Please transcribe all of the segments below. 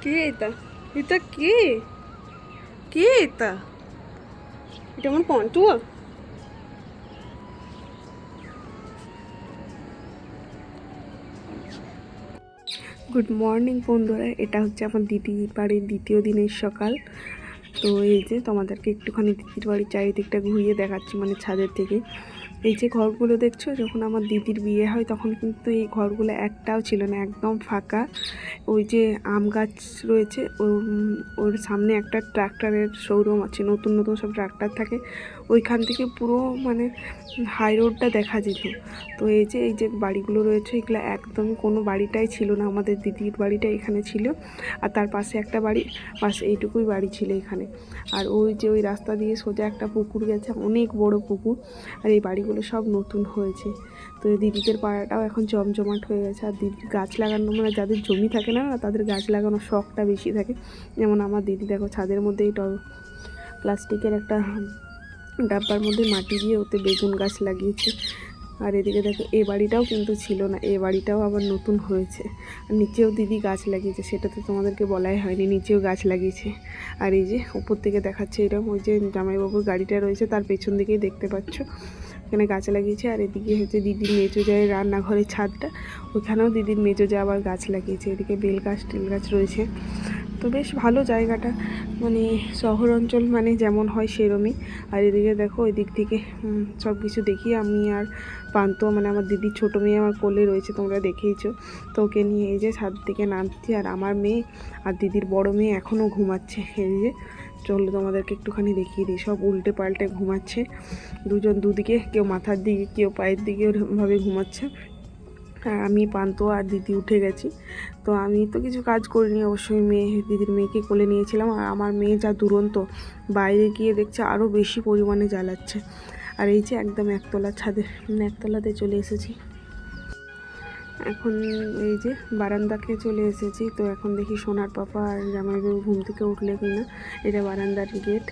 কে এটা? এটা কে? কে এটা? এটা আমার পন্টুয়া। গুড মর্নিং বন্ধুরা, এটা হচ্ছে আমার দিদির বাড়ির দ্বিতীয় দিনের সকাল। তো এই যে তোমাদেরকে একটুখানি দিদির বাড়ির চারিদিকটা ঘুরিয়ে দেখাচ্ছি, মানে ছাদের থেকে। এই যে ঘরগুলো দেখছো, যখন আমার দিদির বিয়ে হয় তখন কিন্তু এই ঘরগুলো একটাও ছিল না, একদম ফাঁকা। ওই যে আম গাছ রয়েছে, ওর সামনে একটা ট্রাক্টরের শোরুম আছে, নতুন নতুন সব ট্রাক্টর থাকে, ওইখান থেকে পুরো মানে হাই রোডটা দেখা যেত। তো এই যে বাড়িগুলো রয়েছে, এগুলো একদমই কোনো বাড়িটাই ছিল না, আমাদের দিদির বাড়িটা এখানে ছিল, আর তার পাশে একটা বাড়ি, বাস এইটুকুই বাড়ি ছিল এখানে। আর ওই যে ওই রাস্তা দিয়ে সোজা একটা পুকুর গেছে, অনেক বড় পুকুর। আর এই বাড়িগুলো সব নতুন হয়েছে। তো দিদিদের পাড়াটাও এখন জমজমাট হয়ে গেছে। আর দিদির গাছ লাগানো, মানে যাদের জমি থাকে না, তাদের গাছ লাগানোর শখটা বেশি থাকে। যেমন আমার দিদি দেখো ছাদের মধ্যে এই প্লাস্টিকের একটা ডাব্বার মধ্যে মাটি দিয়ে ওতে বেগুন গাছ লাগিয়েছে। আর এদিকে দেখো এ বাড়িটাও কিন্তু ছিল না, এ বাড়িটাও আবার নতুন হয়েছে। আর নিচেও দিদি গাছ লাগিয়েছে, সেটা তো তোমাদেরকে বলাই হয়নি, নিচেও গাছ লাগিয়েছে। আর এই যে উপর থেকে দেখাচ্ছে এরকম, ওই যে জামাইবাবুর গাড়িটা রয়েছে তার পেছন দিকেই দেখতে পাচ্ছ, এখানে গাছ লাগিয়েছে। আর এদিকে হচ্ছে দিদির মেজো যায় রান্নাঘরের ছাদটা, ওইখানেও দিদির মেজো যায় আবার গাছ লাগিয়েছে। এদিকে বেল গাছ টেল গাছ রয়েছে। তো বেশ ভালো জায়গাটা, মানে শহর অঞ্চল মানে যেমন হয় সেরমই। আর এদিকে দেখো ওই দিক থেকে সব কিছু দেখি আমি আর পান্ত, মানে আমার দিদির ছোটো মেয়ে আমার কোলে রয়েছে, তোমরা দেখেইছো। তো ওকে নিয়ে এই যে ছাদ থেকে নামছি। আর আমার মেয়ে আর দিদির বড় মেয়ে এখনও ঘুমাচ্ছে। এই যে চলো তোমাদেরকে একটুখানি দেখিয়ে দিই, সব উল্টে পাল্টে ঘুমাচ্ছে, দুজন দুদিকে, কেউ মাথার দিকে কেউ পায়ের দিকে, ওরকমভাবে ঘুমাচ্ছে। আর আমি পান্ত আর দিদি উঠে গেছি। তো আমি তো কিছু কাজ করিনি, অবশ্যই দিদির মেয়েকে কোলে নিয়েছিলাম। আর আমার মেয়ে যা দুরন্ত, বাইরে গিয়ে দেখছে আরও বেশি পরিমাণে জ্বালাচ্ছে। আর এই যে একদম একতলাতে চলে এসেছি এখন। এই যে বারান্দাকে চলে এসেছি। তো এখন দেখি সোনার পাপা আর জামাইবাবু ঘুম থেকে উঠলে কিনা। এটা বারান্দার গেট।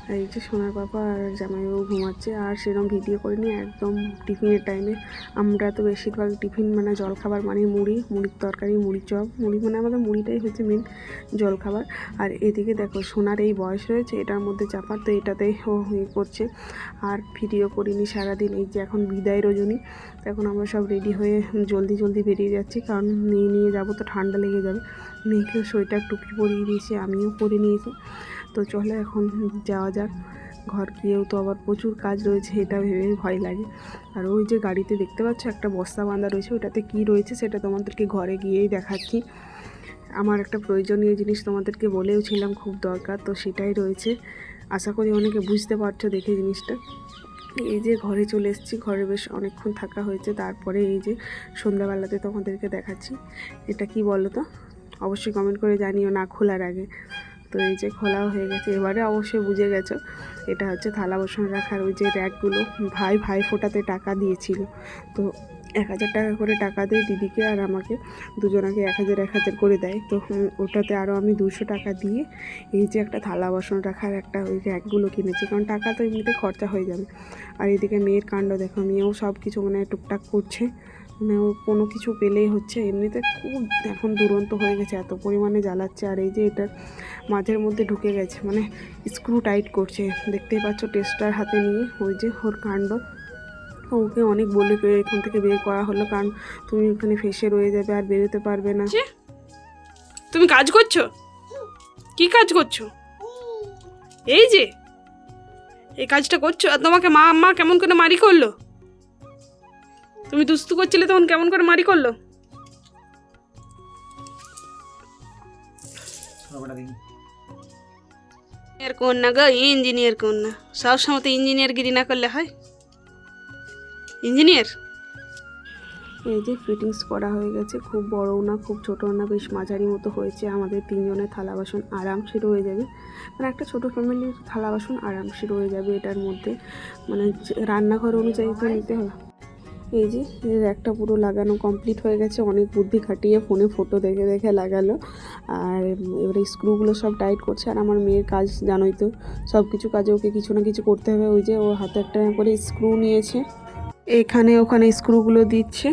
আর এই যে সোনার পাপা আর জামাইবাবু ঘুমাচ্ছে। আর সেরকম ভিডিও করিনি, একদম টিফিনের টাইমে। আমরা তো বেশিরভাগ টিফিন মানে জলখাবার মানে মুড়ির তরকারি, মুড়ি চপ, মুড়ি মানে আমাদের মুড়িটাই হচ্ছে মেন জলখাবার। আর এদিকে দেখো সোনার এই বয়স রয়েছে এটার মধ্যে চাপার, তো এটাতেই ও করছে। আর ভিডিও করিনি সারাদিন। এই যে এখন বিদায় রজনী, তো এখন আমরা সব রেডি হয়ে জলদি জলদি বেরিয়ে যাচ্ছি, কারণ মেয়ে নিয়ে যাবো তো ঠান্ডা লেগে যাবে। মেয়েকে সোয়েটার টুপি পরিয়ে দিয়েছি, আমিও পরে নিয়েছি। তো চলো এখন যাওয়া যাক। ঘর গিয়েও তো আবার প্রচুর কাজ রয়েছে, এটা ভেবে ভয় লাগে। আর ওই যে গাড়িতে দেখতে পাচ্ছ একটা বস্তা বাঁধা রয়েছে, ওটাতে কি রয়েছে সেটা তোমাদেরকে ঘরে গিয়েই দেখাচ্ছি। আমার একটা প্রয়োজনীয় জিনিস তোমাদেরকে বলেও ছিলাম, খুব দরকার, তো সেটাই রয়েছে। আশা করি অনেকে বুঝতে পারছো দেখে জিনিসটা। এই যে ঘরে চলে এসেছি, ঘরে বেশ অনেকক্ষণ থাকা হয়েছে। তারপরে এই যে সন্ধ্যাবেলাতে তোমাদেরকে দেখাচ্ছি। এটা কি বলো তো, অবশ্যই কমেন্ট করে জানিও না খোলার আগে। তো এই যে খোলাও হয়ে গেছে, এবারে অবশ্যই বুঝে গেছো এটা হচ্ছে থালা বাসন রাখার ওই যে র্যাকগুলো। ভাই ফোটাতে টাকা দিয়েছিল, তো 1000 টাকা করে টাকা দেয় দিদিকে আর আমাকে, দুজনাকে 1000 করে দেয়। তো ওটাতে আরও আমি 200 টাকা দিয়ে এই যে একটা থালা বাসন রাখার একটা ওই র্যাকগুলো কিনেছি, কারণ টাকা তো এমনিতে খরচা হয়ে যাবে। আর এদিকে মেয়ের কাণ্ড দেখো, মেয়েও সব কিছু মানে টুকটাক করছে, মানে ও কোনো কিছু পেলেই হচ্ছে। এমনিতে খুব এখন দুরন্ত হয়ে গেছে, এত পরিমাণে জ্বালাচ্ছে। আর এই যে এটা মাঝের মধ্যে ঢুকে গেছে, মানে স্ক্রু টাইট করছে, দেখতেই পাচ্ছ টেস্টার হাতে নিয়ে। ওই যে ওর কাণ্ড, ওকে অনেক বলে এখান থেকে বের করা হলো, কারণ তুমি ওখানে ফেসে রয়ে যাবে আর বেরোতে পারবে না। তুমি কাজ করছো? কি কাজ করছো? এই যে এই কাজটা করছো, আর তোমাকে মা কেমন করে মারি করলো? তুমি দুস্তু করছিলে তখন কেমন করে মারি করলো? ইঞ্জিনিয়ার কন্যা গো, ইঞ্জিনিয়ার কন্যা, সবসময় তো ইঞ্জিনিয়ার গিরি না করলে হয়। ইঞ্জিনিয়ার। এই যে ফিটিংস করা হয়ে গেছে, খুব বড়ও না খুব ছোটও না, বেশ মাঝারি মতো হয়েছে। আমাদের 3 জনের থালা বাসন আরামসে রয়ে যাবে, মানে একটা ছোটো ফ্যামিলির থালা বাসন আরামসে রয়ে যাবে এটার মধ্যে, মানে রান্নাঘর অনুযায়ী তো নিতে হবে। এই যে একটা পুরো লাগানো কমপ্লিট হয়ে গেছে, অনেক বুদ্ধি খাটিয়ে ফোনে ফটো দেখে দেখে লাগালো। আর এবারে স্ক্রুগুলো সব টাইট করছে। আর আমার মেয়ের কাজ জানোই তো, সব কিছু কাজে ওকে কিছু না কিছু করতে হবে। ওই যে ও হাতে একটা করে স্ক্রু নিয়েছে, এখানে ওখানে স্ক্রুগুলো দিচ্ছে।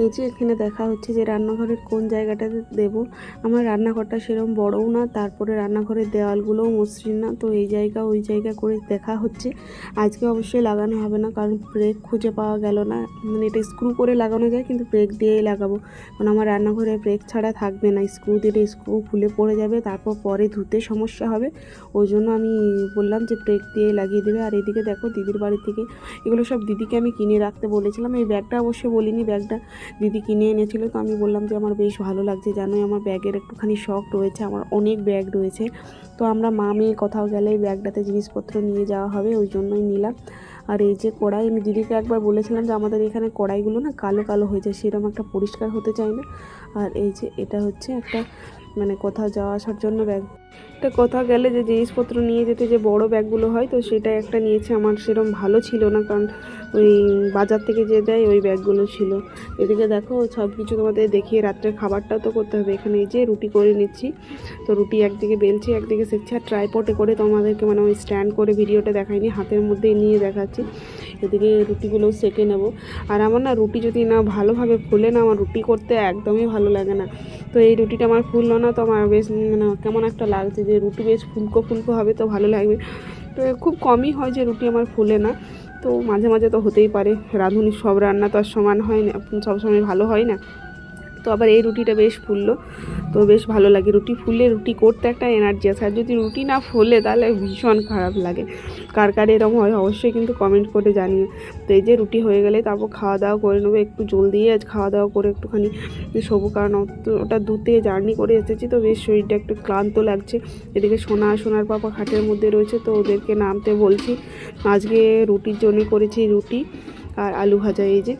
এই যে এখানে দেখা হচ্ছে যে রান্নাঘরের কোন জায়গাটাতে দেব। আমার রান্নাঘরটা সেরকম বড়ও না, তারপরে রান্নাঘরের দেওয়ালগুলোও মসৃণ না, তো এই জায়গা ওই জায়গা করে দেখা হচ্ছে। আজকে অবশ্যই লাগানো হবে না, কারণ ব্রেক খুঁজে পাওয়া গেল না। মানে এটা স্ক্রু করে লাগানো যায়, কিন্তু ব্রেক দিয়েই লাগাবো, কারণ আমার রান্নাঘরে ব্রেক ছাড়া থাকবে না। স্ক্রু দিলে স্ক্রু খুলে পড়ে যাবে, তারপর পরে ধুতে সমস্যা হবে। ওই জন্য আমি বললাম যে ব্রেক দিয়ে লাগিয়ে দেবে। আর এদিকে দেখো দিদির বাড়ি থেকে এগুলো সব দিদিকে আমি কিনে রাখতে বলেছিলাম। এই ব্যাগটা অবশ্যই বলিনি, ব্যাগটা দিদি কিনে এনেছিল। তো আমি বললাম যে আমার বেশ ভালো লাগছে, জানোই আমার ব্যাগের একটুখানি শখ রয়েছে, আমার অনেক ব্যাগ রয়েছে। তো আমরা মা মেয়ে কোথাও গেলে এই ব্যাগটাতে জিনিসপত্র নিয়ে যাওয়া হবে, ওই জন্যই নিলাম। আর এই যে কড়াই, আমি দিদিকে একবার বলেছিলাম যে আমাদের এখানে কড়াইগুলো না কালো কালো হয়ে যায়, সেরকম একটা পরিষ্কার হতে চায় না। আর এই যে এটা হচ্ছে একটা মানে কোথাও যাওয়া আসার জন্য ব্যাগ। এটা কোথাও গেলে যে জিনিসপত্র নিয়ে যেতে যে বড় ব্যাগগুলো হয়, তো সেটা একটা নিয়েছে। আমার সেরকম ভালো ছিল না, কারণ ওই বাজার থেকে যে দেয় ওই ব্যাগগুলো ছিল। এদিকে দেখো সব কিছু তোমাদের দেখিয়ে রাত্রের খাবারটাও তো করতে হবে। এখানে এই যে রুটি করে নিচ্ছি, তো রুটি একদিকে বেলছি একদিকে সেকছি। আর ট্রাইপডে করে তোমাদেরকে মানে ওই স্ট্যান্ড করে ভিডিওটা দেখাইনি, হাতের মধ্যেই নিয়ে দেখাচ্ছি। এদিকে রুটিগুলোও সেঁকে নেব। আর আমার না রুটি যদি না ভালোভাবে ফুলে না, আমার রুটি করতে একদমই ভালো লাগে না। তো এই রুটিটা আমার ফুললো না, তো আমার বেশ মানে কেমন একটা লাগছে যে রুটি বেশ ফুলকো ফুলকো হবে তো ভালো লাগবে। তো খুব কমই হয় যে রুটি আমার ফুলে না, তো মাঝে মাঝে তো হতেই পারে। রাঁধুনি সব রান্না তো আর সমান হয় না, সবসময় ভালো হয় না। তো আবার এই রুটিটা বেশ ফুললো, তো বেশ ভালো লাগে। রুটি ফুললে রুটি করতে একটা এনার্জি আছে, আর যদি রুটি না ফুলে তাহলে ভীষণ খারাপ লাগে। কার কার এরকম হয় অবশ্যই কিন্তু কমেন্ট করে জানিয়ে। তো এই যে রুটি হয়ে গেলে তারপর খাওয়া দাওয়া করে নেবো। একটু জলদি আজ খাওয়া দাওয়া করে একটুখানি শোবো, কারণ ওটা দূর থেকে জার্নি করে এসেছি, তো বেশ শরীরটা একটু ক্লান্ত লাগছে। এদিকে সোনার পাপা খাটের মধ্যে রয়েছে, তো ওদেরকে নামতে বলছি। আজকে রুটির জন্য করেছি রুটি আর আলু ভাজা। এই যে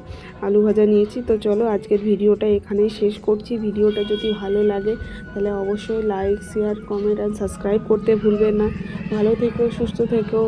আলু ভাজা নিয়েছি। তো চলো আজকের ভিডিওটা এখানেই শেষ করছি। ভিডিওটা যদি ভালো লাগে তাহলে অবশ্যই লাইক শেয়ার কমেন্ট আর সাবস্ক্রাইব করতে ভুলবেন না। ভালো থেকো, সুস্থ থেকো।